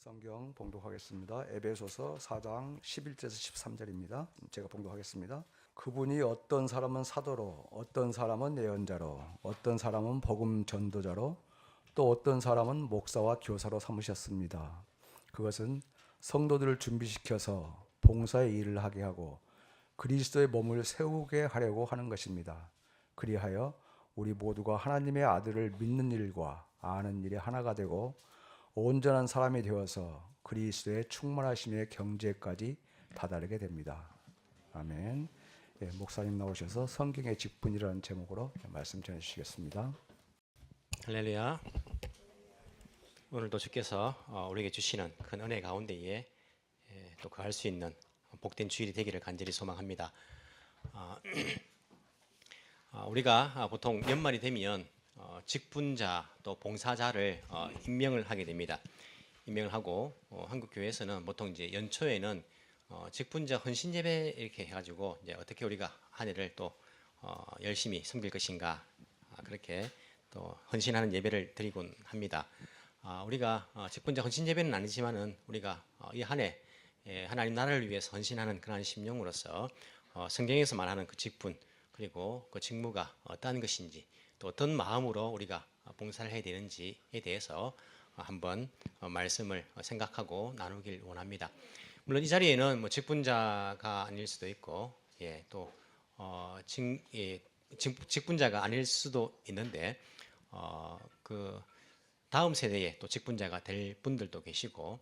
성경 봉독하겠습니다. 에베소서 4장 11절에서 13절입니다. 제가 봉독하겠습니다. 그분이 어떤 사람은 사도로, 어떤 사람은 예언자로, 어떤 사람은 복음 전도자로, 또 어떤 사람은 목사와 교사로 삼으셨습니다. 그것은 성도들을 준비시켜서 봉사의 일을 하게 하고 그리스도의 몸을 세우게 하려고 하는 것입니다. 그리하여 우리 모두가 하나님의 아들을 믿는 일과 아는 일이 하나가 되고 온전한 사람이 되어서 그리스도의 충만하심의 경지에까지 다다르게 됩니다. 아멘. 예, 목사님 나오셔서 성경의 직분이라는 제목으로 말씀 전해주시겠습니다. 할렐루야. 오늘도 주께서 우리에게 주시는 큰 은혜 가운데에 또 거할 수 있는 복된 주일이 되기를 간절히 소망합니다. 우리가 보통 연말이 되면 직분자 또 봉사자를 임명을 하게 됩니다. 임명을 하고 한국 교회에서는 보통 이제 연초에는 직분자 헌신 예배 이렇게 해가지고 이제 어떻게 우리가 한 해를 또 열심히 섬길 것인가 그렇게 또 헌신하는 예배를 드리곤 합니다. 우리가 직분자 헌신 예배는 아니지만은 우리가 이 한 해 하나님 나라를 위해서 헌신하는 그러한 심령으로서 성경에서 말하는 그 직분 그리고 그 직무가 어떠한 것인지 또 어떤 마음으로 우리가 봉사를 해야 되는지에 대해서 한번 말씀을 생각하고 나누길 원합니다. 물론 이 자리에는 뭐 직분자가 아닐 수도 있고 또 직분자가 아닐 수도 있는데 그 다음 세대에 또 직분자가 될 분들도 계시고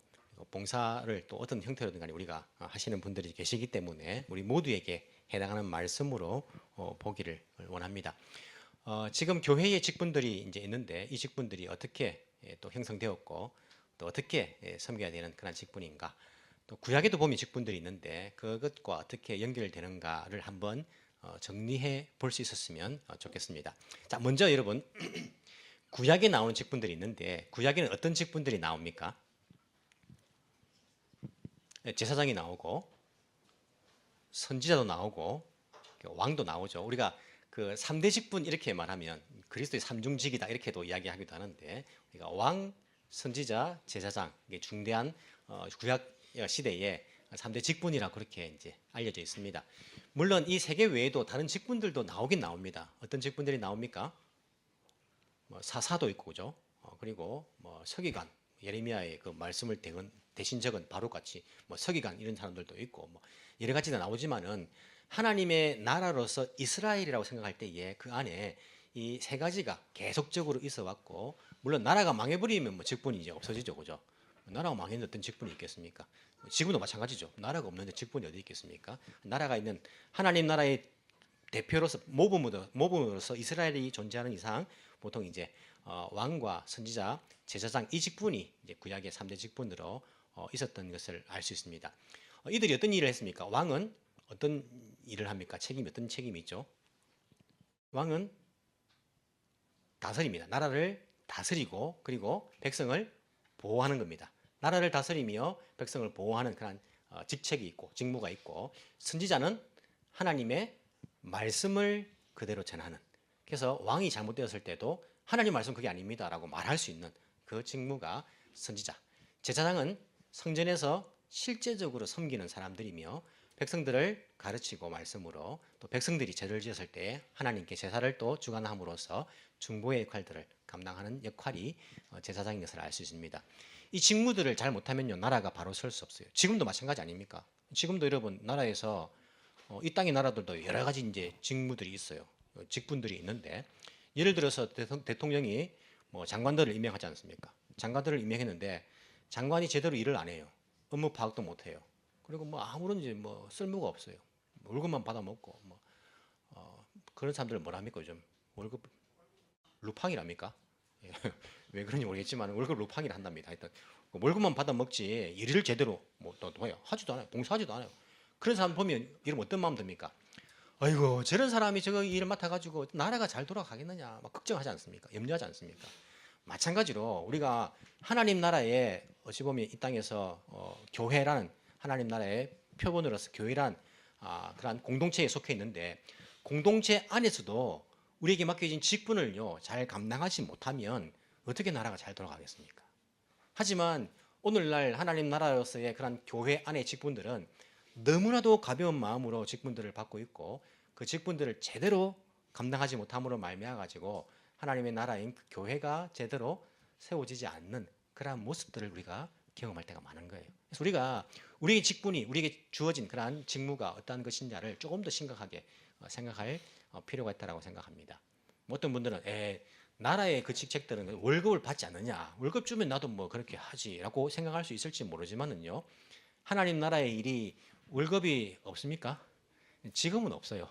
봉사를 또 어떤 형태로든 간에 우리가 하시는 분들이 계시기 때문에 우리 모두에게 해당하는 말씀으로 보기를 원합니다. 지금 교회의 직분들이 이제 있는데 이 직분들이 어떻게 또 형성되었고 또 어떻게 섬겨야 되는 그런 직분인가 또 구약에도 보면 직분들이 있는데 그것과 어떻게 연결되는가를 한번 정리해 볼 수 있었으면 좋겠습니다. 자, 먼저 여러분 구약에 나오는 직분들이 있는데 구약에는 어떤 직분들이 나옵니까? 제사장이 나오고 선지자도 나오고 왕도 나오죠. 우리가 그 3대 직분 이렇게 말하면 그리스도의 삼중직이다 이렇게도 이야기하기도 하는데 우리가 왕, 선지자, 제사장 이게 중대한 구약 시대의 3대 직분이라고 그렇게 이제 알려져 있습니다. 물론 이 세 개 외에도 다른 직분들도 나오긴 나옵니다. 어떤 직분들이 나옵니까? 뭐 사사도 있고 그죠? 그리고 뭐 서기관, 예레미야의 그 말씀을 대신 적은 바로같이 뭐 서기관 이런 사람들도 있고 뭐 여러 가지가 나오지만은 하나님의 나라로서 이스라엘이라고 생각할 때에 그 안에 이 세 가지가 계속적으로 있어 왔고 물론 나라가 망해버리면 뭐 직분이 이제 없어지죠, 그죠? 나라가 망했는데 어떤 직분이 있겠습니까? 지금도 마찬가지죠. 나라가 없는데 직분이 어디 있겠습니까? 나라가 있는 하나님 나라의 대표로서 모범으로서 이스라엘이 존재하는 이상 보통 이제 왕과 선지자, 제사장 이 직분이 이제 구약의 3대 직분으로 있었던 것을 알 수 있습니다. 이들이 어떤 일을 했습니까? 왕은 어떤 일을 합니까? 어떤 책임이 있죠? 왕은 다스립니다. 나라를 다스리고 그리고 백성을 보호하는 겁니다. 나라를 다스리며 백성을 보호하는 그런 직책이 있고 직무가 있고 선지자는 하나님의 말씀을 그대로 전하는 그래서 왕이 잘못되었을 때도 하나님 말씀 그게 아닙니다 라고 말할 수 있는 그 직무가 선지자 제사장은 성전에서 실제적으로 섬기는 사람들이며 백성들을 가르치고 말씀으로 또 백성들이 죄를 지었을 때 하나님께 제사를 또 주관함으로써 중보의 역할들을 감당하는 역할이 제사장인 것을 알 수 있습니다. 이 직무들을 잘 못하면요 나라가 바로 설 수 없어요. 지금도 마찬가지 아닙니까? 지금도 여러분 나라에서 이 땅의 나라들도 여러 가지 이제 직무들이 있어요. 직분들이 있는데 예를 들어서 대통령이 뭐 장관들을 임명하지 않습니까? 장관들을 임명했는데 장관이 제대로 일을 안 해요. 업무 파악도 못 해요. 그리고 뭐 아무런 이제 뭐 쓸모가 없어요. 월급만 받아 먹고 뭐 그런 사람들은 뭐랍니까 요즘 월급 루팡이랍니까? 왜 그런지 모르겠지만 월급 루팡이라 한답니다. 하여튼 월급만 받아 먹지 일을 제대로 뭐또 해요. 하지도 않아요. 봉사하지도 않아요. 그런 사람 보면 이러면 어떤 마음 듭니까? 아이고 저런 사람이 저거 일을 맡아가지고 나라가 잘 돌아가겠느냐 막 걱정하지 않습니까? 염려하지 않습니까? 마찬가지로 우리가 하나님 나라에 어찌 보면 이 땅에서 교회라는 하나님 나라의 표본으로서 교회란 그런 공동체에 속해 있는데 공동체 안에서도 우리에게 맡겨진 직분을요 잘 감당하지 못하면 어떻게 나라가 잘 돌아가겠습니까? 하지만 오늘날 하나님 나라로서의 그런 교회 안의 직분들은 너무나도 가벼운 마음으로 직분들을 받고 있고 그 직분들을 제대로 감당하지 못함으로 말미암아 가지고 하나님의 나라인 그 교회가 제대로 세워지지 않는 그러한 모습들을 우리가 경험할 때가 많은 거예요. 그래서 우리가 우리의 직분이 우리에게 주어진 그러한 직무가 어떠한 것인지를 조금 더 심각하게 생각할 필요가 있다고 생각합니다. 어떤 분들은 나라의 그 직책들은 월급을 받지 않느냐, 월급 주면 나도 뭐 그렇게 하지라고 생각할 수 있을지 모르지만은요, 하나님 나라의 일이 월급이 없습니까? 지금은 없어요.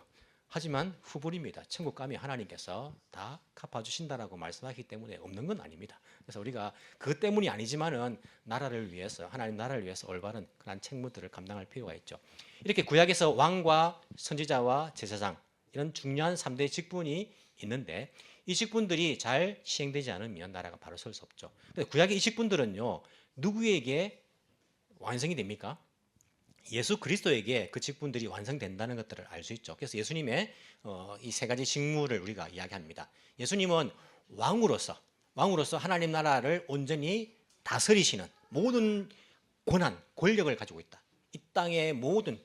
하지만 후불입니다. 천국 가면 하나님께서 다 갚아주신다라고 말씀하기 때문에 없는 건 아닙니다. 그래서 우리가 그 때문이 아니지만은 나라를 위해서, 하나님 나라를 위해서 올바른 그런 책무들을 감당할 필요가 있죠. 이렇게 구약에서 왕과 선지자와 제사장 이런 중요한 3대 직분이 있는데 이 직분들이 잘 시행되지 않으면 나라가 바로 설 수 없죠. 근데 구약의 이 직분들은요, 누구에게 완성이 됩니까? 예수 그리스도에게 그 직분들이 완성된다는 것들을 알 수 있죠. 그래서 예수님의 이 세 가지 직무를 우리가 이야기합니다. 예수님은 왕으로서 하나님 나라를 온전히 다스리시는 모든 권한, 권력을 가지고 있다. 이 땅의 모든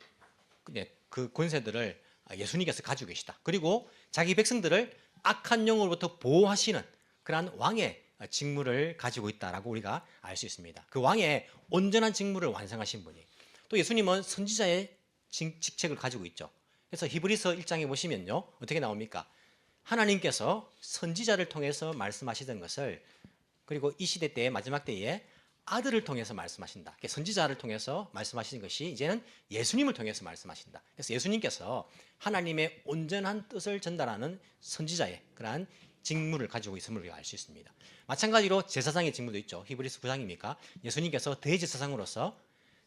그 권세들을 예수님께서 가지고 계시다. 그리고 자기 백성들을 악한 영으로부터 보호하시는 그러한 왕의 직무를 가지고 있다라고 우리가 알 수 있습니다. 그 왕의 온전한 직무를 완성하신 분이. 또 예수님은 선지자의 직책을 가지고 있죠. 그래서 히브리서 1장에 보시면요, 어떻게 나옵니까? 하나님께서 선지자를 통해서 말씀하시던 것을, 그리고 이 시대 때의 마지막 때에 아들을 통해서 말씀하신다. 선지자를 통해서 말씀하시는 것이 이제는 예수님을 통해서 말씀하신다. 그래서 예수님께서 하나님의 온전한 뜻을 전달하는 선지자의 그러한 직무를 가지고 있음을 우리가 알 수 있습니다. 마찬가지로 제사장의 직무도 있죠. 히브리서 9장입니까? 예수님께서 대제사장으로서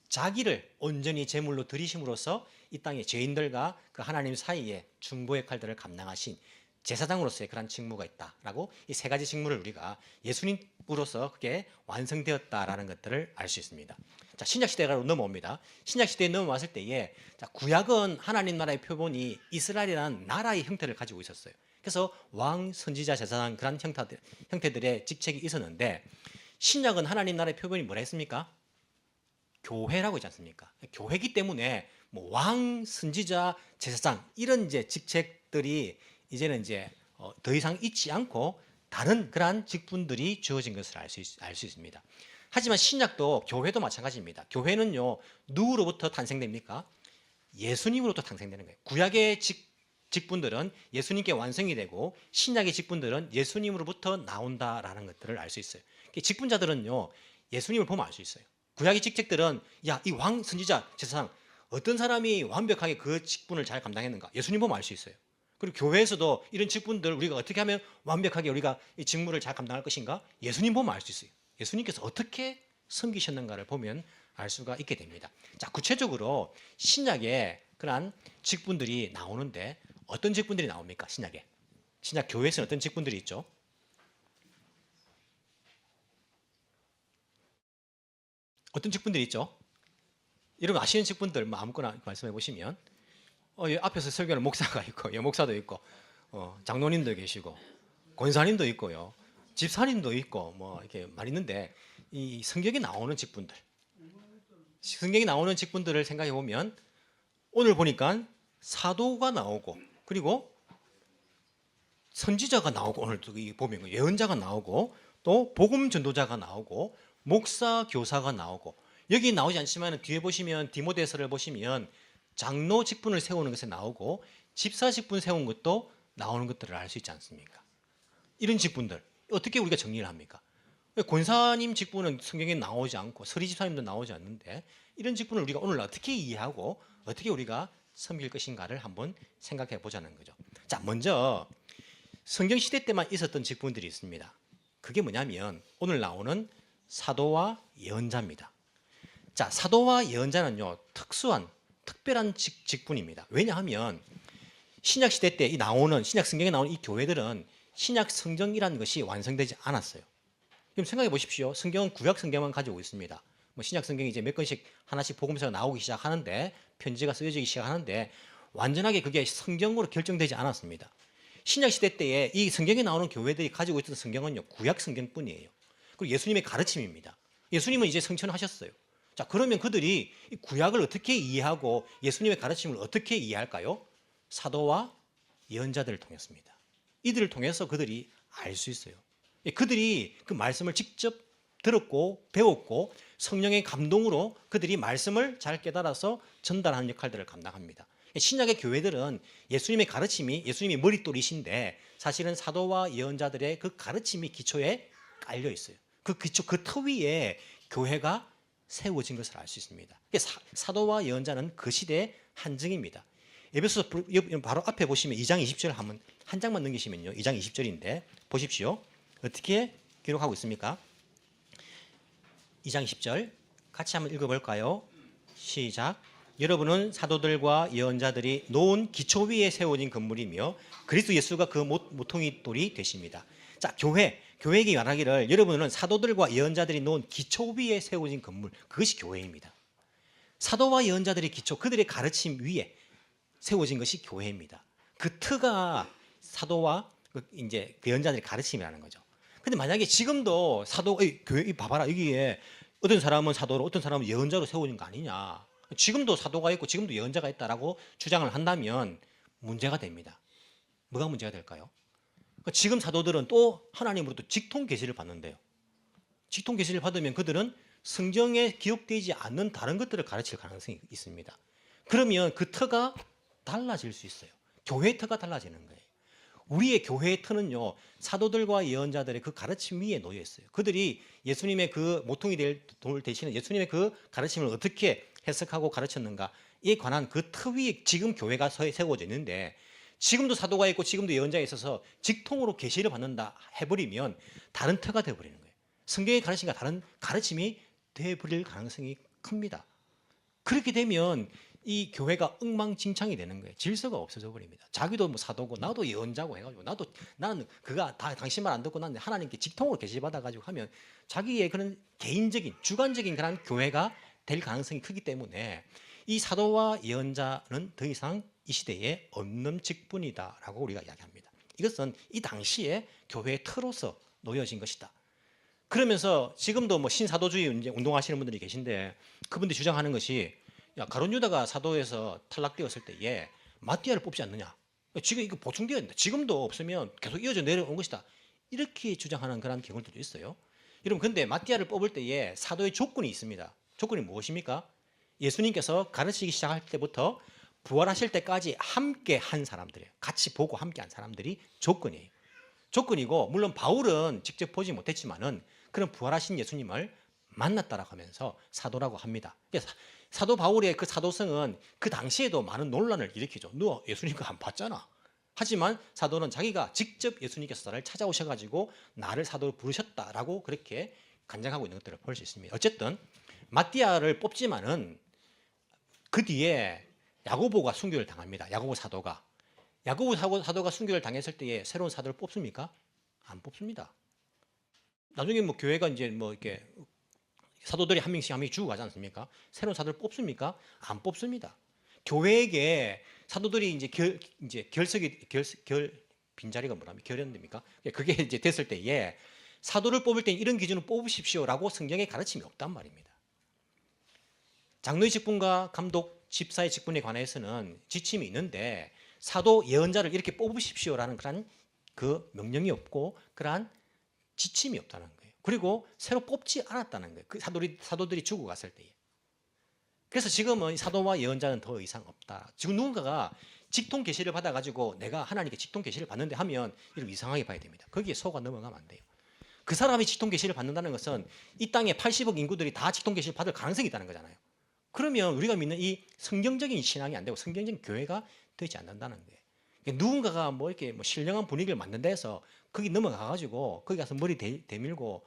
자기를 온전히 제물로 드리심으로써 이 땅의 죄인들과 그 하나님 사이에 중보 역할들을 감당하신 제사장으로서의 그런 직무가 있다라고 이 세 가지 직무를 우리가 예수님으로서 그게 완성되었다라는 것들을 알 수 있습니다. 자, 신약 시대로 넘어옵니다. 신약 시대에 넘어왔을 때에 구약은 하나님 나라의 표본이 이스라엘이라는 나라의 형태를 가지고 있었어요. 그래서 왕, 선지자, 제사장 그런 형태들의 직책이 있었는데 신약은 하나님 나라의 표본이 뭐라 했습니까? 교회라고 있지 않습니까? 교회이기 때문에 뭐 왕, 선지자, 제사장 이런 이제 직책들이 이제는 이제 더 이상 있지 않고 다른 그러한 직분들이 주어진 것을 알 수 있습니다. 하지만 신약도 교회도 마찬가지입니다. 교회는요, 누구로부터 탄생됩니까? 예수님으로부터 탄생되는 거예요. 구약의 직분들은 예수님께 완성이 되고 신약의 직분들은 예수님으로부터 나온다라는 것들을 알 수 있어요. 직분자들은요, 예수님을 보면 알 수 있어요. 구약의 직책들은 이 왕, 선지자, 제사장 어떤 사람이 완벽하게 그 직분을 잘 감당했는가? 예수님 보면 알 수 있어요. 그리고 교회에서도 이런 직분들 우리가 어떻게 하면 완벽하게 우리가 이 직무를 잘 감당할 것인가? 예수님 보면 알 수 있어요. 예수님께서 어떻게 섬기셨는가를 보면 알 수가 있게 됩니다. 자, 구체적으로 신약에 그러한 직분들이 나오는데 어떤 직분들이 나옵니까? 신약에. 신약 교회에서는 어떤 직분들이 있죠? 어떤 직분들이 있죠? 여러분 아시는 직분들 뭐 아무거나 말씀해 보시면 앞에서 설교하는 목사가 있고 목사도 있고 장로님도 계시고 권사님도 있고요, 집사님도 있고 뭐 이렇게 말 있는데 이 성경에 나오는 직분들, 성경에 나오는 직분들을 생각해 보면 오늘 보니까 사도가 나오고 그리고 선지자가 나오고 오늘 보면 예언자가 나오고 또 복음 전도자가 나오고 목사 교사가 나오고 여기 나오지 않지만 뒤에 보시면 디모데서를 보시면 장로 직분을 세우는 것에 나오고 집사 직분 세운 것도 나오는 것들을 알 수 있지 않습니까? 이런 직분들 어떻게 우리가 정리를 합니까? 권사님 직분은 성경에 나오지 않고 서리 집사님도 나오지 않는데 이런 직분을 우리가 오늘 어떻게 이해하고 어떻게 우리가 섬길 것인가를 한번 생각해 보자는 거죠. 자, 먼저 성경 시대 때만 있었던 직분들이 있습니다. 그게 뭐냐면 오늘 나오는 사도와 예언자입니다. 자, 사도와 예언자는요, 특별한 직분입니다. 왜냐하면 신약 시대 때 신약 성경에 나오는 이 교회들은 신약 성경이라는 것이 완성되지 않았어요. 그럼 생각해 보십시오. 성경은 구약 성경만 가지고 있습니다. 뭐 신약 성경이 이제 몇 권씩 하나씩 복음서가 나오기 시작하는데 편지가 쓰여지기 시작하는데 완전하게 그게 성경으로 결정되지 않았습니다. 신약 시대 때에 이 성경에 나오는 교회들이 가지고 있던 성경은요, 구약 성경뿐이에요. 그리고 예수님의 가르침입니다. 예수님은 이제 승천하셨어요. 자, 그러면 그들이 이 구약을 어떻게 이해하고 예수님의 가르침을 어떻게 이해할까요? 사도와 예언자들을 통했습니다. 이들을 통해서 그들이 알 수 있어요. 그들이 그 말씀을 직접 들었고 배웠고 성령의 감동으로 그들이 말씀을 잘 깨달아서 전달하는 역할들을 감당합니다. 신약의 교회들은 예수님의 가르침이 예수님이 머릿돌이신데 사실은 사도와 예언자들의 그 가르침이 기초에 깔려 있어요. 그 기초, 그 터 위에 교회가 세워진 것을 알 수 있습니다. 사도와 예언자는 그 시대의 한증입니다. 에베소서 바로 앞에 보시면 2장 20절 한번 한 장만 넘기시면요. 2장 20절인데 보십시오. 어떻게 기록하고 있습니까? 2장 20절 같이 한번 읽어볼까요? 시작. 여러분은 사도들과 예언자들이 놓은 기초 위에 세워진 건물이며 그리스도 예수가 그 모퉁이 돌이 되십니다. 자, 교회에게 말하기를 여러분은 사도들과 예언자들이 놓은 기초 위에 세워진 건물, 그것이 교회입니다. 사도와 예언자들의 기초, 그들의 가르침 위에 세워진 것이 교회입니다. 그 터가 사도와 이제 예언자들의 가르침이라는 거죠. 근데 만약에 지금도 교회 봐봐라, 여기에 어떤 사람은 사도로 어떤 사람은 예언자로 세워진 거 아니냐, 지금도 사도가 있고 지금도 예언자가 있다라고 주장을 한다면 문제가 됩니다. 뭐가 문제가 될까요? 지금 사도들은 또 하나님으로부터 직통 계시를 받는데요. 직통 계시를 받으면 그들은 성경에 기록되지 않는 다른 것들을 가르칠 가능성이 있습니다. 그러면 그 터가 달라질 수 있어요. 교회의 터가 달라지는 거예요. 우리의 교회의 터는요, 사도들과 예언자들의 그 가르침 위에 놓여 있어요. 그들이 예수님의 그 모퉁이 될 돌 대신에 예수님의 그 가르침을 어떻게 해석하고 가르쳤는가에 관한 그 터 위에 지금 교회가 세워져 있는데, 지금도 사도가 있고 지금도 예언자가 있어서 직통으로 계시를 받는다 해버리면 다른 터가 되어버리는 거예요. 성경의 가르침과 다른 가르침이 되어버릴 가능성이 큽니다. 그렇게 되면 이 교회가 엉망진창이 되는 거예요. 질서가 없어져 버립니다. 자기도 뭐 사도고 나도 예언자고 해가지고 나는 그가 다 당신 말 안 듣고 나는 하나님께 직통으로 계시받아가지고 하면 자기의 그런 개인적인 주관적인 그런 교회가 될 가능성이 크기 때문에 이 사도와 예언자는 더 이상 이 시대에 없는 직분이다라고 우리가 이야기합니다. 이것은 이 당시에 교회의 터로서 놓여진 것이다. 그러면서 지금도 뭐 신사도주의 운동하시는 분들이 계신데 그분들이 주장하는 것이, 야, 가룟 유다가 사도에서 탈락되었을 때에 마띠아를 뽑지 않느냐, 지금 이거 보충되어야 된다, 지금도 없으면 계속 이어져 내려온 것이다, 이렇게 주장하는 그런 경우들도 있어요. 여러분, 근데 마띠아를 뽑을 때에 사도의 조건이 있습니다. 조건이 무엇입니까? 예수님께서 가르치기 시작할 때부터 부활하실 때까지 함께 한 사람들이에요. 같이 보고 함께 한 사람들이 조건이에요. 조건이고, 물론 바울은 직접 보지 못했지만은 그런 부활하신 예수님을 만났다라고 하면서 사도라고 합니다. 그래서 사도 바울의 그 사도성은 그 당시에도 많은 논란을 일으키죠. 너 예수님과 안 봤잖아. 하지만 사도는 자기가 직접 예수님께서 나를 찾아오셔가지고 나를 사도로 부르셨다라고 그렇게 간증하고 있는 것들을 볼 수 있습니다. 어쨌든 마띠아를 뽑지만은 그 뒤에 야고보가 순교를 당합니다. 야고보 사도가 순교를 당했을 때에 새로운 사도를 뽑습니까? 안 뽑습니다. 나중에 뭐 교회가 이제 뭐 이렇게 사도들이 한 명씩 죽어 가지 않습니까? 새로운 사도를 뽑습니까? 안 뽑습니다. 교회에게 사도들이 이제 빈자리가 뭐라면 결연됩니까? 그게 이제 됐을 때에 사도를 뽑을 때 이런 기준을 뽑으십시오라고 성경에 가르침이 없단 말입니다. 장로의 직분과 감독, 집사의 직분에 관해서는 지침이 있는데 사도 예언자를 이렇게 뽑으십시오라는 그런 그 명령이 없고 그러한 지침이 없다는 거예요. 그리고 새로 뽑지 않았다는 거예요. 그 사도들이 죽어갔을 때에. 그래서 지금은 사도와 예언자는 더 이상 없다. 지금 누군가가 직통 계시를 받아가지고 내가 하나님께 직통 계시를 받는데 하면 이런 이상하게 봐야 됩니다. 거기에 속아 넘어가면 안 돼요. 그 사람이 직통 계시를 받는다는 것은 이 땅에 80억 인구들이 다 직통 계시를 받을 가능성이 있다는 거잖아요. 그러면 우리가 믿는 이 성경적인 신앙이 안 되고 성경적인 교회가 되지 않는다는 거예요. 누군가가 뭐 이렇게 뭐 신령한 분위기를 만든다 해서 거기 넘어가가지고 거기 가서 머리 대밀고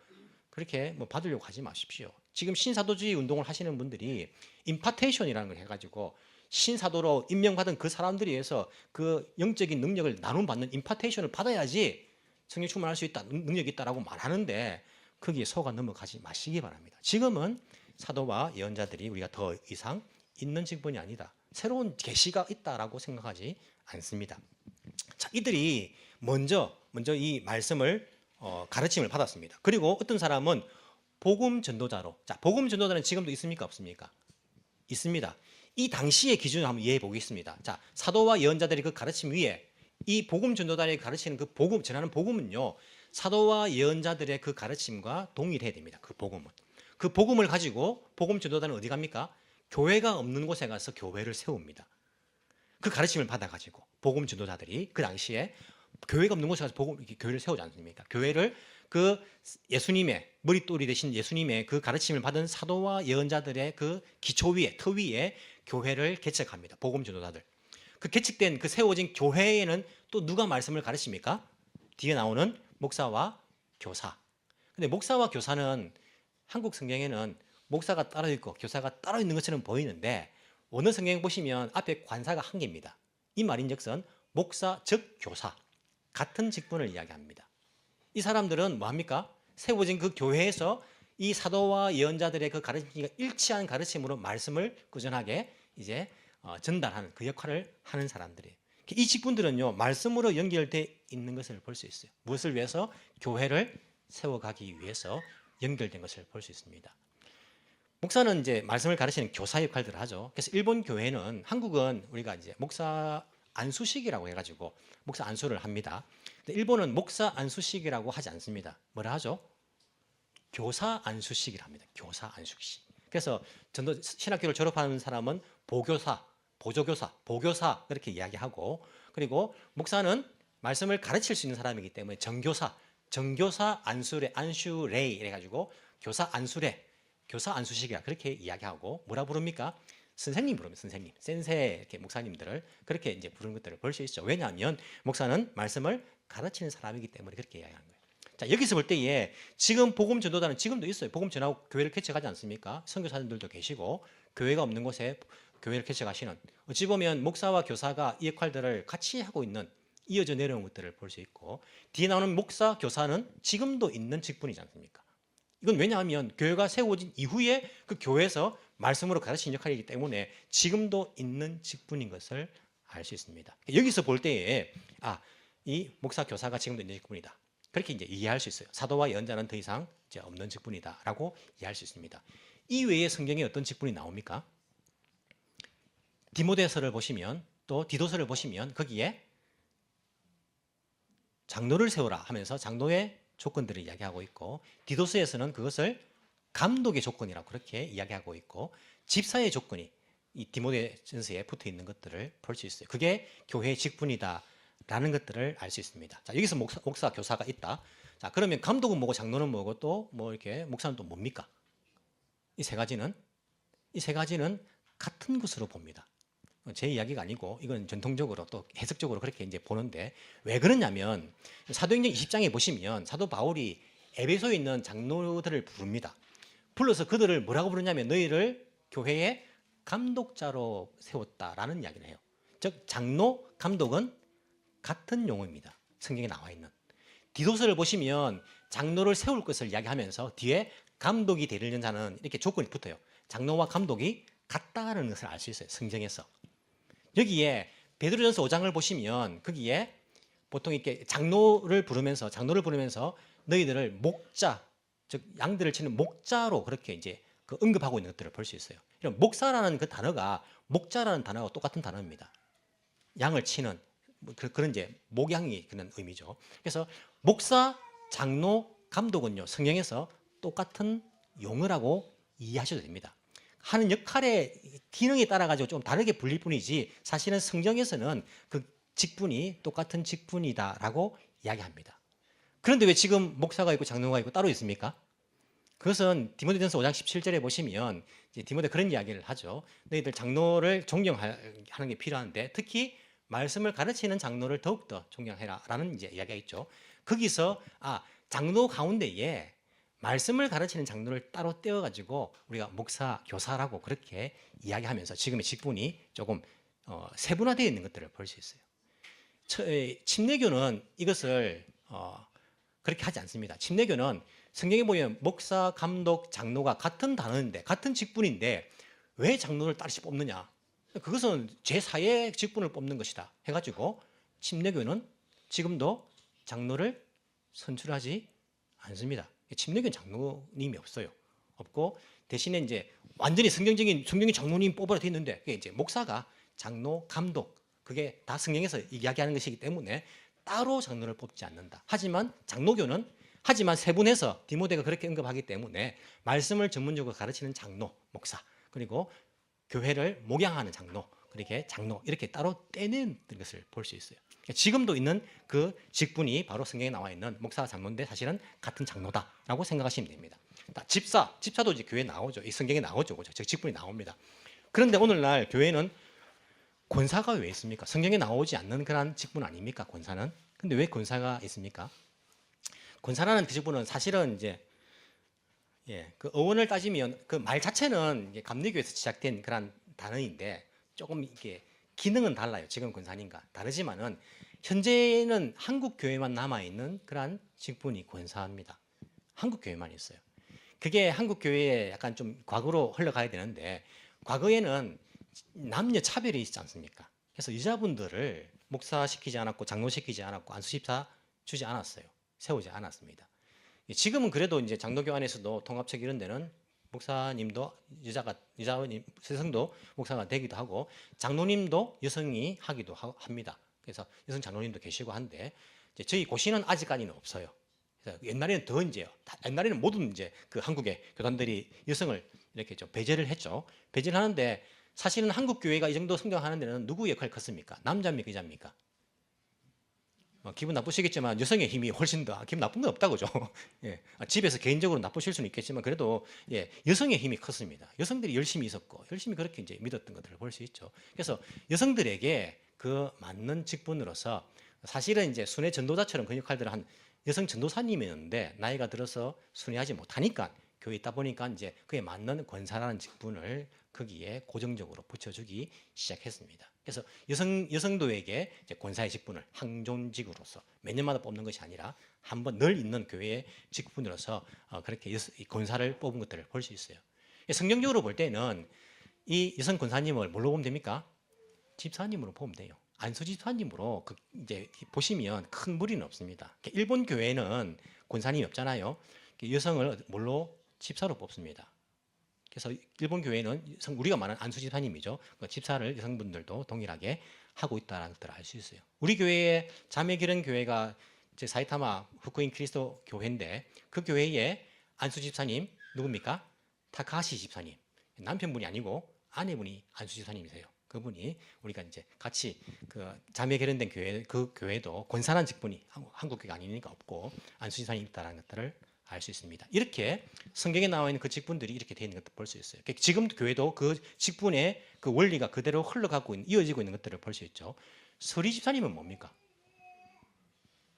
그렇게 뭐 받으려고 하지 마십시오. 지금 신사도주의 운동을 하시는 분들이 임파테이션이라는 걸 해가지고 신사도로 임명받은 그 사람들에 의해서 그 영적인 능력을 나눔받는 임파테이션을 받아야지 성령 충만할 수 있다, 능력이 있다라고 말하는데 거기에 속아 넘어가지 마시기 바랍니다. 지금은 사도와 예언자들이 우리가 더 이상 있는 직분이 아니다, 새로운 계시가 있다라고 생각하지 않습니다. 자, 이들이 먼저 이 말씀을 가르침을 받았습니다. 그리고 어떤 사람은 복음 전도자로. 자, 복음 전도자는 지금도 있습니까? 없습니까? 있습니다. 이 당시의 기준을 한번 이해해 보겠습니다. 자, 사도와 예언자들의 그 가르침 위에 이 복음 전도자들이 가르치는 그 복음, 전하는 복음은요, 사도와 예언자들의 그 가르침과 동일해야 됩니다. 그 복음은. 그 복음을 가지고 복음 전도자는 어디 갑니까? 교회가 없는 곳에 가서 교회를 세웁니다. 그 가르침을 받아가지고 복음 전도자들이 그 당시에 교회가 없는 곳에 가서 교회를 세우지 않습니까? 교회를 그 예수님의 머릿돌이 되신 예수님의 그 가르침을 받은 사도와 예언자들의 그 기초 위에, 터 위에 교회를 개척합니다. 복음 전도자들. 그 개척된 그 세워진 교회에는 또 누가 말씀을 가르칩니까? 뒤에 나오는 목사와 교사. 근데 목사와 교사는 한국 성경에는 목사가 따로 있고 교사가 따로 있는 것처럼 보이는데 원어 성경 보시면 앞에 관사가 한 개입니다. 이 말인즉슨 목사 즉 교사 같은 직분을 이야기합니다. 이 사람들은 뭐합니까? 세워진 그 교회에서 이 사도와 예언자들의 그 가르침과 일치한 가르침으로 말씀을 꾸준하게 이제 전달하는 그 역할을 하는 사람들이에요. 이 직분들은요 말씀으로 연결되어 있는 것을 볼 수 있어요. 무엇을 위해서? 교회를 세워가기 위해서 연결된 것을 볼 수 있습니다. 목사는 이제 말씀을 가르치는 교사 역할들을 하죠. 그래서 일본 교회는, 한국은 우리가 이제 목사 안수식이라고 해가지고 목사 안수를 합니다. 근데 일본은 목사 안수식이라고 하지 않습니다. 뭐라 하죠? 교사 안수식이라 합니다. 교사 안수식. 그래서 전도 신학교를 졸업하는 사람은 보교사, 보조교사, 보교사 그렇게 이야기하고, 그리고 목사는 말씀을 가르칠 수 있는 사람이기 때문에 정교사, 정교사 안수레, 안슈레이 이래가지고 교사 안수레, 교사 안수식이라 그렇게 이야기하고, 뭐라 부릅니까? 선생님 부릅니다. 선생님, 센세 이렇게 목사님들을 그렇게 이제 부르는 것들을 볼 수 있죠. 왜냐하면 목사는 말씀을 가르치는 사람이기 때문에 그렇게 이야기하는 거예요. 자, 여기서 볼 때에 지금 복음 전도자는 지금도 있어요. 복음 전하고 교회를 개척하지 않습니까? 선교사님들도 계시고 교회가 없는 곳에 교회를 개척하시는, 어찌 보면 목사와 교사가 이 역할들을 같이 하고 있는, 이어져 내려온 것들을 볼 수 있고, 뒤에 나오는 목사, 교사는 지금도 있는 직분이지 않습니까? 이건 왜냐하면 교회가 세워진 이후에 그 교회에서 말씀으로 가르치는 역할이기 때문에 지금도 있는 직분인 것을 알 수 있습니다. 여기서 볼 때에 이 목사, 교사가 지금도 있는 직분이다. 그렇게 이제 이해할 수 있어요. 사도와 예언자는 더 이상 이제 없는 직분이다라고 이해할 수 있습니다. 이 외에 성경에 어떤 직분이 나옵니까? 디모데서를 보시면, 또 디도서를 보시면 거기에 장로를 세우라 하면서 장로의 조건들을 이야기하고 있고, 디도서에서는 그것을 감독의 조건이라고 그렇게 이야기하고 있고, 집사의 조건이 이 디모데전서에 붙어 있는 것들을 볼 수 있어요. 그게 교회의 직분이다라는 것들을 알 수 있습니다. 자, 여기서 목사, 교사가 있다. 자, 그러면 감독은 뭐고 장로는 뭐고 또 뭐 이렇게 목사는 또 뭡니까? 이 세 가지는 같은 것으로 봅니다. 제 이야기가 아니고 이건 전통적으로 또 해석적으로 그렇게 이제 보는데, 왜 그러냐면 사도행전 20장에 보시면 사도 바울이 에베소에 있는 장로들을 부릅니다. 불러서 그들을 뭐라고 부르냐면 너희를 교회의 감독자로 세웠다라는 이야기를 해요. 즉 장로, 감독은 같은 용어입니다. 성경에 나와 있는. 디도서를 보시면 장로를 세울 것을 이야기하면서 뒤에 감독이 되려는 자는 이렇게 조건이 붙어요. 장로와 감독이 같다는 것을 알 수 있어요. 성경에서. 여기에 베드로전서 5장을 보시면 거기에 보통 이렇게 장로를 부르면서 너희들을 목자, 즉 양들을 치는 목자로 그렇게 이제 그 언급하고 있는 것들을 볼 수 있어요. 이런 목사라는 그 단어가 목자라는 단어와 똑같은 단어입니다. 양을 치는 그런 이제 목양이 그런 의미죠. 그래서 목사, 장로, 감독은요 성경에서 똑같은 용어라고 이해하셔도 됩니다. 하는 역할의 기능에 따라 가지고 좀 다르게 불릴 뿐이지 사실은 성경에서는 그 직분이 똑같은 직분이다라고 이야기합니다. 그런데 왜 지금 목사가 있고 장로가 있고 따로 있습니까? 그것은 디모데전서 5장 17절에 보시면 이제 디모데 그런 이야기를 하죠. 너희들 장로를 존경하는 게 필요한데 특히 말씀을 가르치는 장로를 더욱더 존경해라라는 이제 이야기가 있죠. 거기서 장로 가운데에 말씀을 가르치는 장로를 따로 떼어가지고 우리가 목사, 교사라고 그렇게 이야기하면서 지금의 직분이 조금 세분화되어 있는 것들을 볼 수 있어요. 침례교는 이것을 그렇게 하지 않습니다. 침례교는 성경에 보면 목사, 감독, 장로가 같은 단어인데 같은 직분인데 왜 장로를 따로 뽑느냐? 그것은 제4의 직분을 뽑는 것이다 해가지고 침례교는 지금도 장로를 선출하지 않습니다. 침례교회 장로님이 없고 대신에 이제 완전히 성경적인 장로님 뽑으라 돼 있는데 그게 이제 목사가 장로, 감독 그게 다 성경에서 이야기하는 것이기 때문에 따로 장로를 뽑지 않는다. 하지만 장로교는 세 분에서 디모데가 그렇게 언급하기 때문에 말씀을 전문적으로 가르치는 장로, 목사 그리고 교회를 목양하는 장로 이렇게 따로 떼는 것을 볼 수 있어요. 지금도 있는 그 직분이 바로 성경에 나와 있는 목사, 장로인데 사실은 같은 장로다라고 생각하시면 됩니다. 집사도 이제 교회에 나오죠. 이 성경에 나오죠. 그죠? 즉 직분이 나옵니다. 그런데 오늘날 교회는 권사가 왜 있습니까? 성경에 나오지 않는 그런 직분 아닙니까? 권사는. 근데 왜 권사가 있습니까? 권사라는 그 직분은 사실은 이제 그 어원을 따지면 그 말 자체는 이제 감리교에서 시작된 그런 단어인데 조금 이게 기능은 달라요. 지금 권사님과 다르지만은 현재는 한국 교회만 남아 있는 그러한 직분이 권사입니다. 한국 교회만 있어요. 그게 한국 교회에 약간 좀 과거로 흘러가야 되는데 과거에는 남녀 차별이 있지 않습니까? 그래서 여자분들을 목사시키지 않았고 장로시키지 않았고 안수집사 주지 않았어요. 세우지 않았습니다. 지금은 그래도 이제 장로교 안에서도 통합책 이런 데는 목사님도 여성도 목사가 되기도 하고 장로님도 여성이 하기도 합니다. 그래서 여성 장로님도 계시고 한데 이제 저희 고시는 아직까지는 없어요. 그래서 옛날에는 더 이제 옛날에는 모든 이제 그 한국의 교단들이 여성을 이렇게 좀 배제를 했죠. 배제를 하는데 사실은 한국 교회가 이 정도 성장하는 데는 누구 역할이 컸습니까? 남자입니까, 여자입니까? 기분 나쁘시겠지만 여성의 힘이 훨씬 더 기분 나쁜 건 없다고죠. 예. 집에서 개인적으로 나쁘실 수는 있겠지만 그래도 여성의 힘이 컸습니다. 여성들이 열심히 있었고 열심히 그렇게 이제 믿었던 것들을 볼 수 있죠. 그래서 여성들에게 그 맞는 직분으로서 사실은 이제 순회 전도자처럼 그 역할들을 한 여성 전도사님이었는데 나이가 들어서 순회하지 못하니까 교회에 있다 보니까 이제 그에 맞는 권사라는 직분을 거기에 고정적으로 붙여주기 시작했습니다. 그래서 여성도에게 이제 권사의 직분을 항존직으로서 몇 년마다 뽑는 것이 아니라 한번 늘 있는 교회의 직분으로서 그렇게 권사를 뽑은 것들을 볼 수 있어요. 성경적으로 볼 때는 이 여성 권사님을 뭘로 보면 됩니까? 집사님으로 보면 돼요. 안수 집사님으로 이제 보시면 큰 무리는 없습니다. 일본 교회는 권사님이 없잖아요. 여성을 뭘로 집사로 뽑습니다. 그래서 일본 교회는 우리가 말하는 안수 집사님이죠. 그 집사를 여성분들도 동일하게 하고 있다는 것들을 알 수 있어요. 우리 교회의 자매기른 교회가 이제 사이타마 후쿠인 그리스도 교회인데 그 교회의 안수 집사님 누굽니까? 타카하시 집사님. 남편분이 아니고 아내분이 안수 집사님이세요. 그분이 우리가 이제 같이 그 자매 결연된 교회 그 교회도 권사란 직분이 한국 교회가 아니니까 없고 안수 집사님이 있다는 것들을 알 수 있습니다. 이렇게 성경에 나와 있는 그 직분들이 이렇게 되어 있는 것을 볼 수 있어요. 지금 교회도 그 직분의 그 원리가 그대로 흘러가고 이어지고 있는 것들을 볼 수 있죠. 서리 집사님은 뭡니까?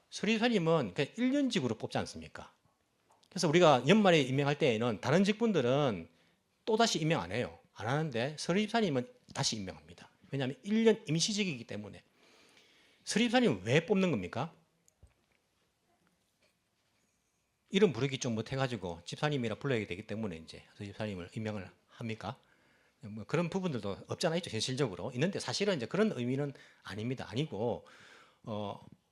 서리 집사님은 그냥 1년직으로 뽑지 않습니까? 그래서 우리가 연말에 임명할 때에는 다른 직분들은 또다시 임명 안 해요. 안 하는데 서리 집사님은 다시 임명합니다. 왜냐하면 1년 임시직이기 때문에. 서리 집사님은 왜 뽑는 겁니까? 이름 부르기 좀 못해가지고 집사님이라 불러야 되기 때문에 이제 집사님을 임명을 합니까? 뭐 그런 부분들도 없잖아요, 있죠, 현실적으로 있는데 사실은 이제 그런 의미는 아닙니다. 아니고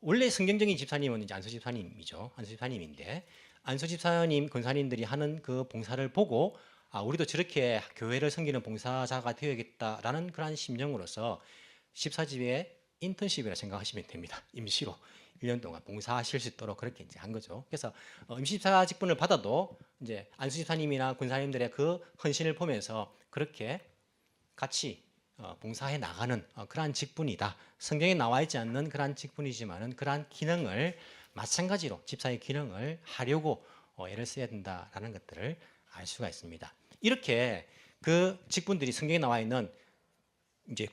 원래 성경적인 집사님은 이제 안수 집사님이죠, 안수 집사님인데 안수 집사님 권사님들이 하는 그 봉사를 보고 우리도 저렇게 교회를 섬기는 봉사자가 되어야겠다라는 그런 심정으로서 집사집의 인턴십이라 생각하시면 됩니다. 임시로 1년 동안 봉사하실 수 있도록 그렇게 이제 한 거죠. 그래서 임시집사 직분을 받아도 이제 안수집사님이나 권사님들의 그 헌신을 보면서 그렇게 같이 봉사해 나가는 그러한 직분이다. 성경에 나와 있지 않는 그러한 직분이지만은 그러한 기능을 마찬가지로 집사의 기능을 하려고 애를 써야 된다라는 것들을 알 수가 있습니다. 이렇게 그 직분들이 성경에 나와 있는 이제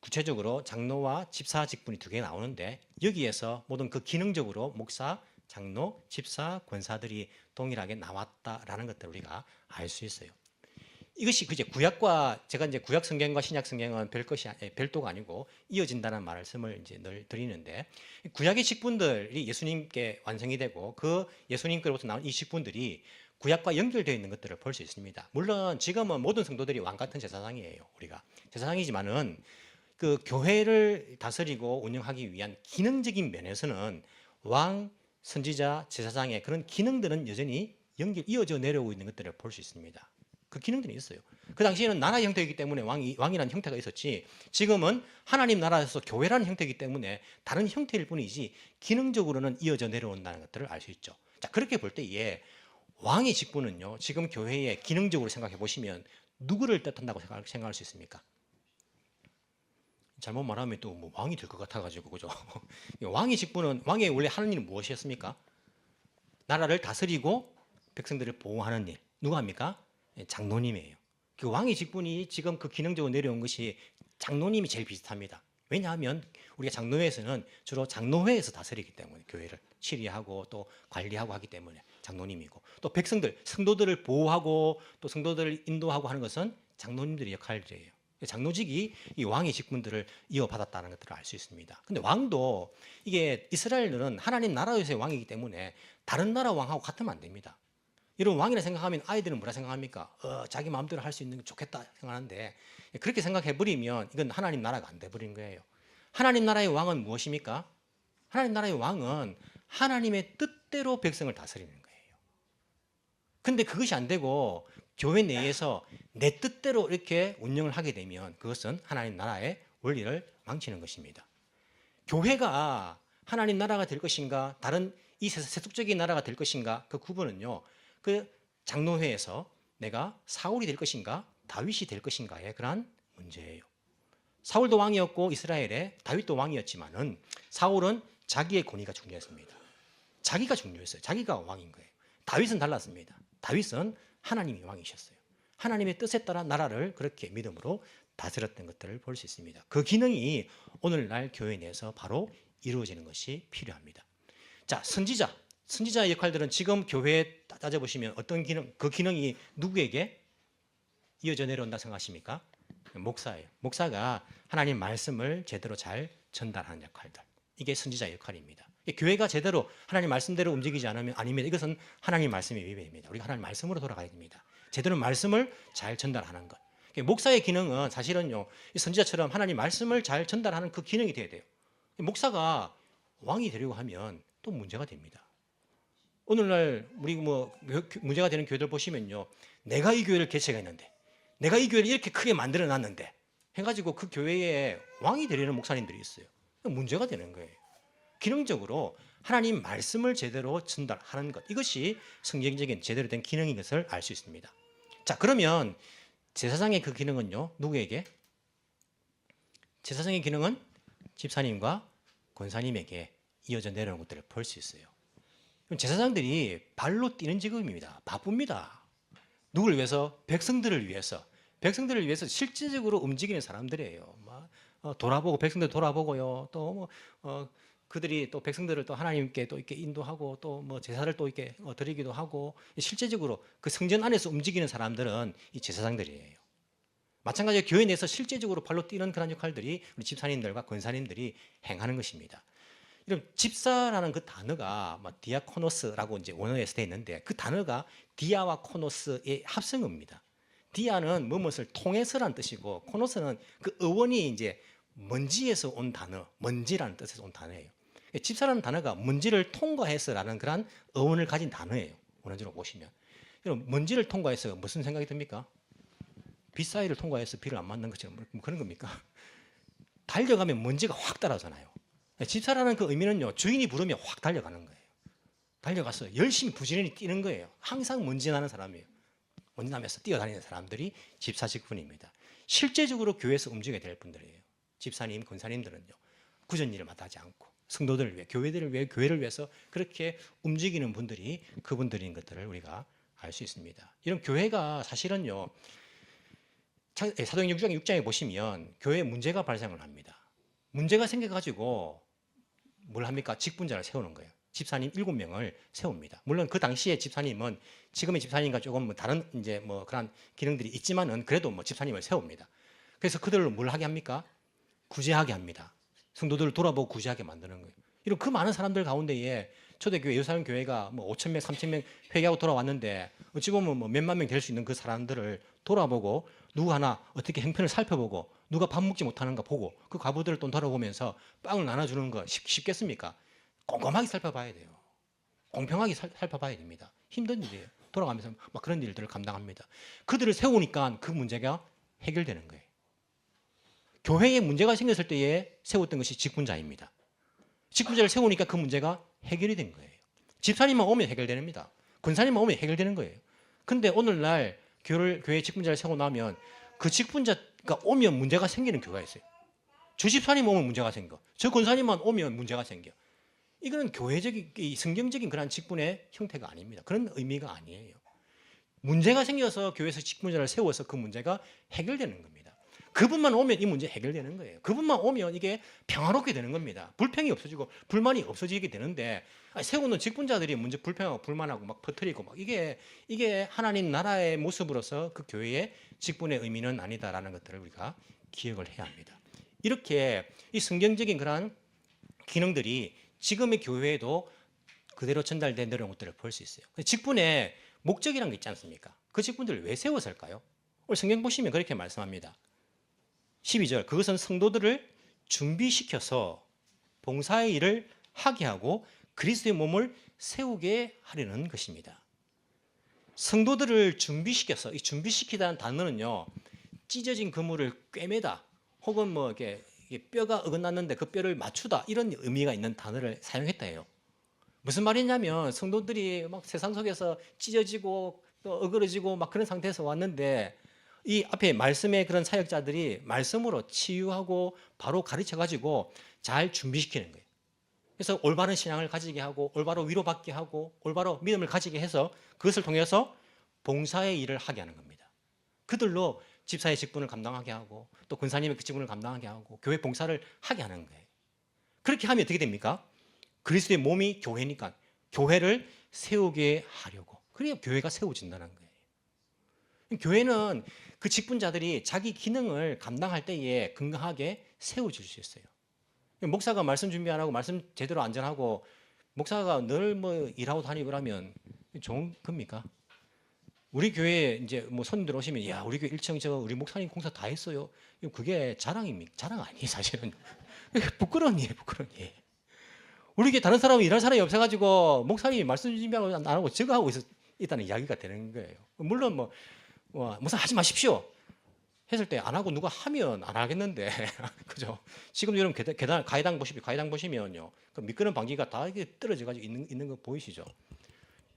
구체적으로 장로와 집사 직분이 두 개 나오는데 여기에서 모든 그 기능적으로 목사, 장로, 집사, 권사들이 동일하게 나왔다라는 것들을 우리가 알 수 있어요. 이것이 이제 구약과 제가 이제 구약 성경과 신약 성경은 별도가 아니고 이어진다는 말씀을 이제 늘 드리는데 구약의 직분들이 예수님께 완성이 되고 그 예수님께로부터 나온 이 직분들이 구약과 연결되어 있는 것들을 볼 수 있습니다. 물론 지금은 모든 성도들이 왕 같은 제사장이에요. 우리가 제사장이지만은 그 교회를 다스리고 운영하기 위한 기능적인 면에서는 왕, 선지자, 제사장의 그런 기능들은 여전히 이어져 내려오고 있는 것들을 볼 수 있습니다. 그 기능들이 있어요. 그 당시에는 나라 형태이기 때문에 왕이라는 형태가 있었지, 지금은 하나님 나라에서 교회라는 형태이기 때문에 다른 형태일 뿐이지 기능적으로는 이어져 내려온다는 것들을 알 수 있죠. 자, 그렇게 볼 때에 왕의 직분은요, 지금 교회에 기능적으로 생각해 보시면 누구를 뜻한다고 생각할 수 있습니까? 잘못 말하면 또 뭐 왕이 될 것 같아가지고, 그죠? 왕의 직분은, 왕의 원래 하는 일은 무엇이었습니까? 나라를 다스리고 백성들을 보호하는 일. 누가 합니까? 장로님이에요. 그 왕의 직분이 지금 그 기능적으로 내려온 것이 장로님이 제일 비슷합니다. 왜냐하면 우리가 장로회에서는 주로 장로회에서 다스리기 때문에, 교회를 치리하고 또 관리하고 하기 때문에 장로님이고, 또 백성들, 성도들을 보호하고 또 성도들을 인도하고 하는 것은 장로님들의 역할이에요. 장로직이 이 왕의 직분들을 이어받았다는 것들을 알 수 있습니다. 근데 왕도, 이게 이스라엘은 하나님 나라에서의 왕이기 때문에 다른 나라 왕하고 같으면 안 됩니다. 이런 왕이라 생각하면 아이들은 뭐라 생각합니까? 자기 마음대로 할 수 있는 게 좋겠다 생각하는데, 그렇게 생각해버리면 이건 하나님 나라가 안 돼버린 거예요. 하나님 나라의 왕은 무엇입니까? 하나님 나라의 왕은 하나님의 뜻대로 백성을 다스리는 거예요. 근데 그것이 안 되고 교회 내에서 내 뜻대로 이렇게 운영을 하게 되면 그것은 하나님 나라의 원리를 망치는 것입니다. 교회가 하나님 나라가 될 것인가, 다른 이 세속적인 나라가 될 것인가, 그 구분은요, 그 장로회에서 내가 사울이 될 것인가 다윗이 될 것인가의 그러한 문제예요. 사울도 왕이었고 이스라엘에 다윗도 왕이었지만은 사울은 자기의 권위가 중요했습니다. 자기가 중요했어요. 자기가 왕인 거예요. 다윗은 달랐습니다. 다윗은 하나님이 왕이셨어요. 하나님의 뜻에 따라 나라를 그렇게 믿음으로 다스렸던 것들을 볼 수 있습니다. 그 기능이 오늘날 교회 내에서 바로 이루어지는 것이 필요합니다. 자, 선지자의 역할들은 지금 교회에 따져보시면 어떤 기능, 그 기능이 누구에게 이어져 내려온다 생각하십니까? 목사예요. 목사가 하나님 말씀을 제대로 잘 전달하는 역할들, 이게 선지자의 역할입니다. 교회가 제대로 하나님 말씀대로 움직이지 않으면, 아니면 이것은 하나님 말씀의 위배입니다. 우리가 하나님 말씀으로 돌아가야 됩니다. 제대로 말씀을 잘 전달하는 것. 목사의 기능은 사실은요, 이 선지자처럼 하나님 말씀을 잘 전달하는 그 기능이 돼야 돼요. 목사가 왕이 되려고 하면 또 문제가 됩니다. 오늘날 우리 뭐 문제가 되는 교회들 보시면요, 내가 이 교회를 개척했는데, 내가 이 교회를 이렇게 크게 만들어 놨는데 해가지고 그 교회에 왕이 되려는 목사님들이 있어요. 문제가 되는 거예요. 기능적으로 하나님 말씀을 제대로 전달하는 것, 이것이 성경적인 제대로 된 기능인 것을 알 수 있습니다. 자, 그러면 제사장의 그 기능은요, 누구에게? 제사장의 기능은 집사님과 권사님에게 이어져 내려오는 것들을 볼 수 있어요. 제사장들이 발로 뛰는 직업입니다. 바쁩니다. 누구를 위해서? 백성들을 위해서. 백성들을 위해서 실질적으로 움직이는 사람들이에요. 돌아보고, 백성들 돌아보고요. 또 그들이 또 백성들을 또 하나님께 또 이렇게 인도하고, 또 뭐 제사를 또 이렇게 드리기도 하고, 실제적으로 그 성전 안에서 움직이는 사람들은 이 제사장들이에요. 마찬가지로 교회 내에서 실제적으로 발로 뛰는 그런 역할들이 우리 집사님들과 권사님들이 행하는 것입니다. 이런 집사라는 그 단어가 디아코노스라고 이제 원어에서 되어 있는데, 그 단어가 디아와 코노스의 합성어입니다. 디아는 무엇을 통해서라는 뜻이고, 코노스는 그 어원이 이제 먼지에서 온 단어, 먼지라는 뜻에서 온 단어예요. 집사라는 단어가 먼지를 통과해서라는 그런 어원을 가진 단어예요. 원어적으로 보시면. 그럼 먼지를 통과해서 무슨 생각이 듭니까? 비 사이를 통과해서 비를 안 맞는 것처럼 뭐 그런 겁니까? 달려가면 먼지가 확 따라오잖아요. 집사라는 그 의미는요, 주인이 부르면 확 달려가는 거예요. 달려가서 열심히 부지런히 뛰는 거예요. 항상 먼지 나는 사람이에요. 먼지 나면서 뛰어다니는 사람들이 집사 직분입니다. 실제적으로 교회에서 움직여야 될 분들이에요. 집사님, 권사님들은요, 굳은 일을 마다하지 않고 성도들을 위해, 교회들을 위해, 교회를 위해서 그렇게 움직이는 분들이 그분들인 것들을 우리가 알 수 있습니다. 이런 교회가 사실은요, 사도행전 6장에 보시면 교회에 문제가 발생을 합니다. 문제가 생겨가지고 뭘 합니까? 직분자를 세우는 거예요. 집사님 7명을 세웁니다. 물론 그 당시에 집사님은 지금의 집사님과 조금 다른 이제 뭐 그런 기능들이 있지만은 그래도 뭐 집사님을 세웁니다. 그래서 그들을 뭘 하게 합니까? 구제하게 합니다. 성도들을 돌아보고 구제하게 만드는 거예요. 이런 그 많은 사람들 가운데에 초대교회, 예루살렘 교회가 뭐 5,000명, 3,000명 회개하고 돌아왔는데, 어찌 보면 뭐 몇만 명 될 수 있는 그 사람들을 돌아보고, 누구 하나 어떻게 형편을 살펴보고, 누가 밥 먹지 못하는가 보고, 그 과부들을 또 돌아보면서 빵을 나눠주는 거 쉽겠습니까? 꼼꼼하게 살펴봐야 돼요. 공평하게 살펴봐야 됩니다. 힘든 일이에요. 돌아가면서 막 그런 일들을 감당합니다. 그들을 세우니까 그 문제가 해결되는 거예요. 교회에 문제가 생겼을 때에 세웠던 것이 직분자입니다. 직분자를 세우니까 그 문제가 해결이 된 거예요. 집사님만 오면 해결됩니다. 권사님만 오면 해결되는 거예요. 근데 오늘날 교회 직분자를 세우고 나면 그 직분자가 오면 문제가 생기는 교회가 있어요. 저 집사님 오면 문제가 생겨. 저 권사님만 오면 문제가 생겨. 이거는 교회적인, 성경적인 그런 직분의 형태가 아닙니다. 그런 의미가 아니에요. 문제가 생겨서 교회에서 직분자를 세워서 그 문제가 해결되는 겁니다. 그분만 오면 이 문제 해결되는 거예요. 그분만 오면 이게 평화롭게 되는 겁니다. 불평이 없어지고 불만이 없어지게 되는데 세우는 직분자들이 문제 불평하고 불만하고 막 퍼뜨리고 막 이게 하나님 나라의 모습으로서 그 교회의 직분의 의미는 아니다라는 것들을 우리가 기억을 해야 합니다. 이렇게 이 성경적인 그러한 기능들이 지금의 교회에도 그대로 전달된 것들을 볼 수 있어요. 직분의 목적이라는 게 있지 않습니까? 그 직분들을 왜 세웠을까요? 오늘 성경 보시면 그렇게 말씀합니다. 12절, 그것은 성도들을 준비시켜서 봉사의 일을 하게 하고 그리스도의 몸을 세우게 하려는 것입니다. 성도들을 준비시켜서, 이 준비시키다는 단어는요, 찢어진 그물을 꿰매다 혹은 뭐 이렇게 뼈가 어긋났는데 그 뼈를 맞추다 이런 의미가 있는 단어를 사용했다 해요. 무슨 말이냐면 성도들이 막 세상 속에서 찢어지고 또 어그러지고 막 그런 상태에서 왔는데 이 앞에 말씀의 그런 사역자들이 말씀으로 치유하고 바로 가르쳐 가지고 잘 준비시키는 거예요. 그래서 올바른 신앙을 가지게 하고 올바로 위로받게 하고 올바로 믿음을 가지게 해서 그것을 통해서 봉사의 일을 하게 하는 겁니다. 그들로 집사의 직분을 감당하게 하고 또 권사님의 그 직분을 감당하게 하고 교회 봉사를 하게 하는 거예요. 그렇게 하면 어떻게 됩니까? 그리스도의 몸이 교회니까 교회를 세우게 하려고. 그래야 교회가 세워진다는 거예요. 교회는 그 직분자들이 자기 기능을 감당할 때에 건강하게 세워질 수 있어요. 목사가 말씀 준비 안 하고 말씀 제대로 안 전하고 목사가 늘 뭐 일하고 다니고 그러면 좋은 겁니까? 우리 교회에 이제 뭐 손님들 오시면 야 우리 교회 1층 저 우리 목사님 공사 다 했어요. 그게 자랑입니까? 자랑 아니에요 사실은. 부끄러운 일이에요, 부끄러운 일. 우리 교회 다른 사람은 일할 사람이 없어가지고 목사님이 말씀 준비하고 안 하고 저거 하고 있다는 이야기가 되는 거예요. 물론 뭐 목사 하지 마십시오 했을 때 안 하고 누가 하면 안 하겠는데 그죠? 지금 여러분 계단 가이당 보시면요 그 미끄럼 방지가 다 이게 떨어져 가지고 있는 거 보이시죠?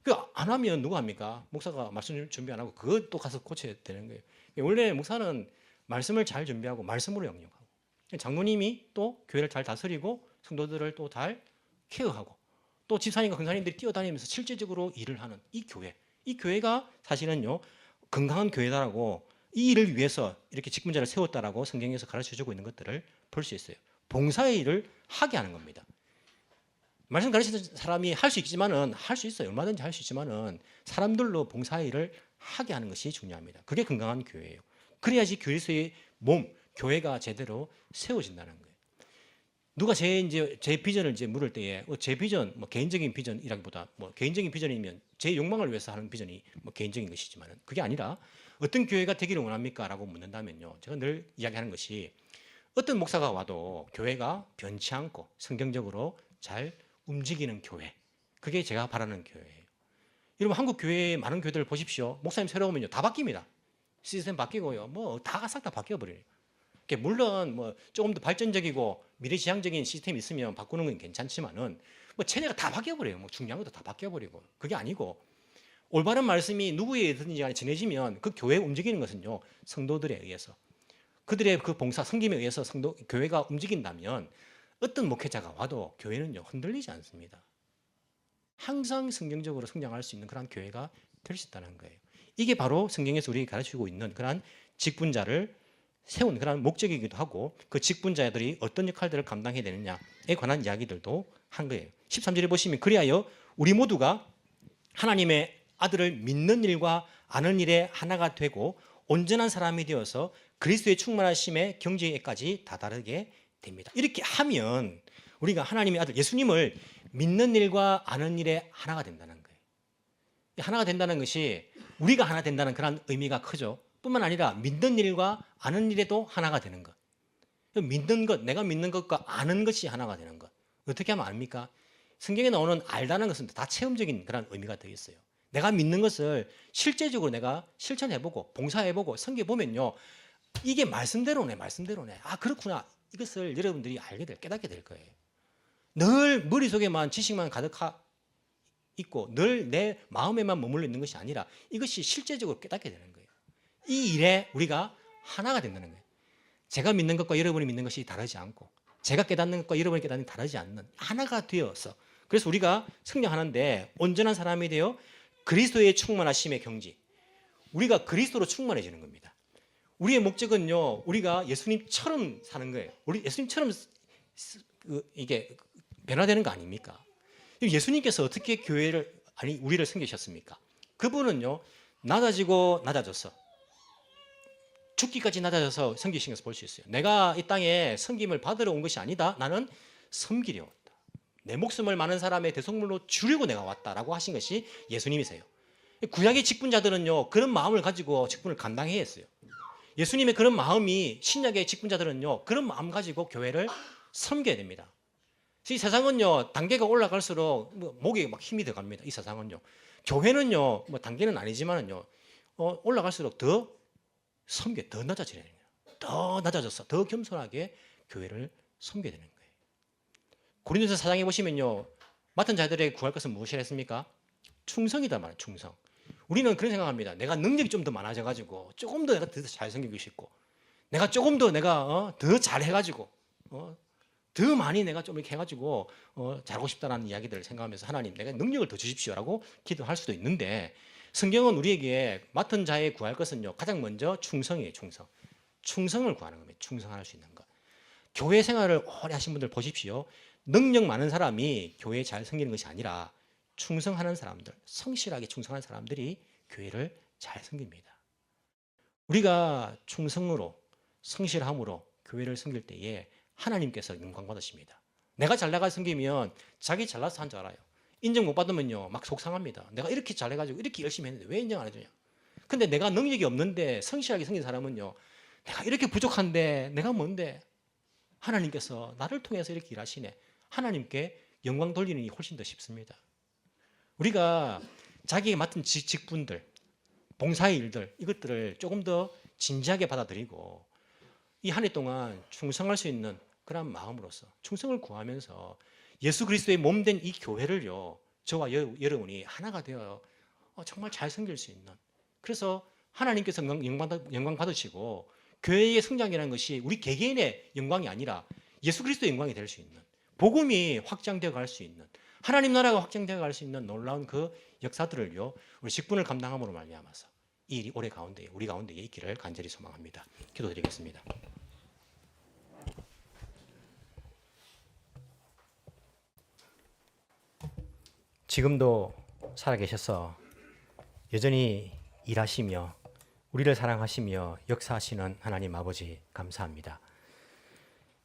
그 안 하면 누가 합니까? 목사가 말씀 준비 안 하고 그것 또 가서 고쳐야 되는 거예요. 원래 목사는 말씀을 잘 준비하고 말씀으로 영역하고 장로님이 또 교회를 잘 다스리고 성도들을 또 잘 케어하고 또 집사님과 권사님들이 뛰어다니면서 실제적으로 일을 하는 이 교회가 사실은요 건강한 교회다라고 이 일을 위해서 이렇게 직분자를 세웠다라고 성경에서 가르쳐주고 있는 것들을 볼 수 있어요. 봉사의 일을 하게 하는 겁니다. 말씀 가르치는 사람이 할 수 있지만은 할 수 있어요. 얼마든지 할 수 있지만은 사람들로 봉사의 일을 하게 하는 것이 중요합니다. 그게 건강한 교회예요. 그래야지 그리스도의 몸, 교회가 제대로 세워진다는 거예요. 누가 제 비전을 이제 물을 때에 제 비전, 뭐 개인적인 비전이라기보다 뭐 개인적인 비전이면 제 욕망을 위해서 하는 비전이 뭐 개인적인 것이지만은 그게 아니라 어떤 교회가 되기를 원합니까?라고 묻는다면요. 제가 늘 이야기하는 것이 어떤 목사가 와도 교회가 변치 않고 성경적으로 잘 움직이는 교회. 그게 제가 바라는 교회예요. 여러분 한국 교회 많은 교회들을 보십시오. 목사님 새로 오면요 다 바뀝니다. 시스템 바뀌고요. 뭐 다 싹 다 바뀌어 버려요. 물론 뭐 조금 더 발전적이고 미래지향적인 시스템이 있으면 바꾸는 건 괜찮지만은 뭐 체제가 다 바뀌어 버려요. 뭐 중요한 것도 다 바뀌어 버리고 그게 아니고 올바른 말씀이 누구에든지 간에 전해지면 그 교회 움직이는 것은요 성도들에 의해서 그들의 그 봉사 섬김에 의해서 교회가 움직인다면 어떤 목회자가 와도 교회는요 흔들리지 않습니다. 항상 성경적으로 성장할 수 있는 그런 교회가 될 수 있다는 거예요. 이게 바로 성경에서 우리에게 가르치고 있는 그런 직분자를 세운 그런 목적이기도 하고 그 직분자들이 어떤 역할들을 감당해야 되느냐에 관한 이야기들도 한 거예요. 13절에 보시면 그리하여 우리 모두가 하나님의 아들을 믿는 일과 아는 일에 하나가 되고 온전한 사람이 되어서 그리스도의 충만하심의 경지에까지 다다르게 됩니다. 이렇게 하면 우리가 하나님의 아들 예수님을 믿는 일과 아는 일에 하나가 된다는 거예요. 하나가 된다는 것이 우리가 하나 된다는 그런 의미가 크죠. 뿐만 아니라 믿는 일과 아는 일에도 하나가 되는 것. 믿는 것, 내가 믿는 것과 아는 것이 하나가 되는 것. 어떻게 하면 압니까? 성경에 나오는 알다는 것은 다 체험적인 그런 의미가 되어 있어요. 내가 믿는 것을 실제적으로 내가 실천해보고 봉사해보고 섬겨보면요. 이게 말씀대로네. 아 그렇구나. 이것을 여러분들이 깨닫게 될 거예요. 늘 머릿속에만 지식만 가득 있고 늘 내 마음에만 머물러 있는 것이 아니라 이것이 실제적으로 깨닫게 되는 거예요. 이 일에 우리가 하나가 된다는 거예요. 제가 믿는 것과 여러분이 믿는 것이 다르지 않고 제가 깨닫는 것과 여러분이 깨닫는 것이 다르지 않는 하나가 되어서 그래서 우리가 성령하는데 온전한 사람이 되어 그리스도의 충만하심의 경지 우리가 그리스도로 충만해지는 겁니다. 우리의 목적은요 우리가 예수님처럼 사는 거예요. 우리 예수님처럼 이게 변화되는 거 아닙니까? 예수님께서 어떻게 우리를 섬기셨습니까? 그분은요 낮아지고 낮아져서 죽기까지 낮아져서 섬기신 것을 볼 수 있어요. 내가 이 땅에 섬김을 받으러 온 것이 아니다. 나는 섬기려 왔다. 내 목숨을 많은 사람의 대속물로 주려고 내가 왔다라고 하신 것이 예수님이세요. 구약의 직분자들은요 그런 마음을 가지고 직분을 감당해야 했어요. 예수님의 그런 마음이 신약의 직분자들은요 그런 마음 가지고 교회를 섬겨야 됩니다. 이 세상은요 단계가 올라갈수록 목에 막 힘이 들어갑니다. 이 세상은요 교회는요 뭐 단계는 아니지만은요 올라갈수록 더 섬겨 더 낮아지는 거예요. 더 낮아져서 더 겸손하게 교회를 섬겨야 되는 거예요. 고린도서 4장에 보시면요 맡은 자들에게 구할 것은 무엇이라 했습니까? 충성이다 말이에요. 충성. 우리는 그런 생각합니다. 내가 능력이 좀 더 많아져 가지고 조금 더 내가 더 잘 섬기고 싶고 내가 조금 더 내가 더 잘해 가지고 더 많이 내가 좀 이렇게 해가지고 잘하고 싶다라는 이야기들을 생각하면서 하나님 내가 능력을 더 주십시오라고 기도할 수도 있는데 성경은 우리에게 맡은 자에 구할 것은요 가장 먼저 충성이에요. 충성을 구하는 겁니다. 충성할 수 있는 것. 교회 생활을 오래 하신 분들 보십시오. 능력 많은 사람이 교회에 잘 섬기는 것이 아니라 충성하는 사람들, 성실하게 충성하는 사람들이 교회를 잘 섬깁니다. 우리가 충성으로 성실함으로 교회를 섬길 때에 하나님께서 영광 받으십니다. 내가 잘 나가 섬기면 자기 잘나서 한 줄 알아요. 인정 못 받으면요 막 속상합니다. 내가 이렇게 잘해가지고 이렇게 열심히 했는데 왜 인정 안 해주냐. 근데 내가 능력이 없는데 성실하게 섬긴 사람은요 내가 이렇게 부족한데 내가 뭔데 하나님께서 나를 통해서 이렇게 일하시네. 하나님께 영광 돌리는 일이 훨씬 더 쉽습니다. 우리가 자기가 맡은 직분들 봉사의 일들 이것들을 조금 더 진지하게 받아들이고 이 한 해 동안 충성할 수 있는 그런 마음으로서 충성을 구하면서 예수 그리스도의 몸된 이 교회를요 저와 여러분이 하나가 되어 정말 잘 섬길 수 있는 그래서 하나님께서 영광 받으시고 교회의 성장이라는 것이 우리 개개인의 영광이 아니라 예수 그리스도의 영광이 될 수 있는 복음이 확장되어 갈 수 있는 하나님 나라가 확장되어 갈 수 있는 놀라운 그 역사들을요 우리 직분을 감당함으로 말미암아서 이 일이 우리 가운데에 있기를 간절히 소망합니다. 기도드리겠습니다. 지금도 살아계셔서 여전히 일하시며 우리를 사랑하시며 역사하시는 하나님 아버지 감사합니다.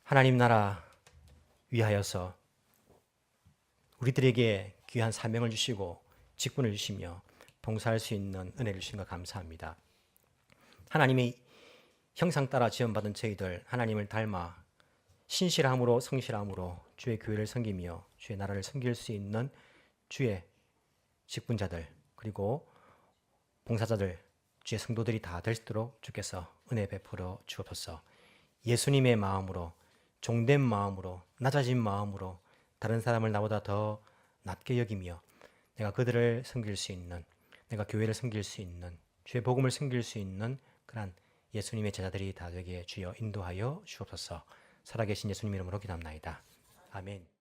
하나님 나라 위하여서 우리들에게 귀한 사명을 주시고 직분을 주시며 봉사할 수 있는 은혜를 주신 것 감사합니다. 하나님의 형상 따라 지원받은 저희들 하나님을 닮아 신실함으로 성실함으로 주의 교회를 섬기며 주의 나라를 섬길 수 있는 주의 직분자들 그리고 봉사자들 주의 성도들이 다 될 수 있도록 주께서 은혜 베풀어 주옵소서. 예수님의 마음으로 종된 마음으로 낮아진 마음으로 다른 사람을 나보다 더 낮게 여기며 내가 그들을 섬길 수 있는 내가 교회를 섬길 수 있는 주의 복음을 섬길 수 있는 그런 예수님의 제자들이 다 되게 주여 인도하여 주옵소서. 살아계신 예수님 이름으로 기도합나이다. 아멘.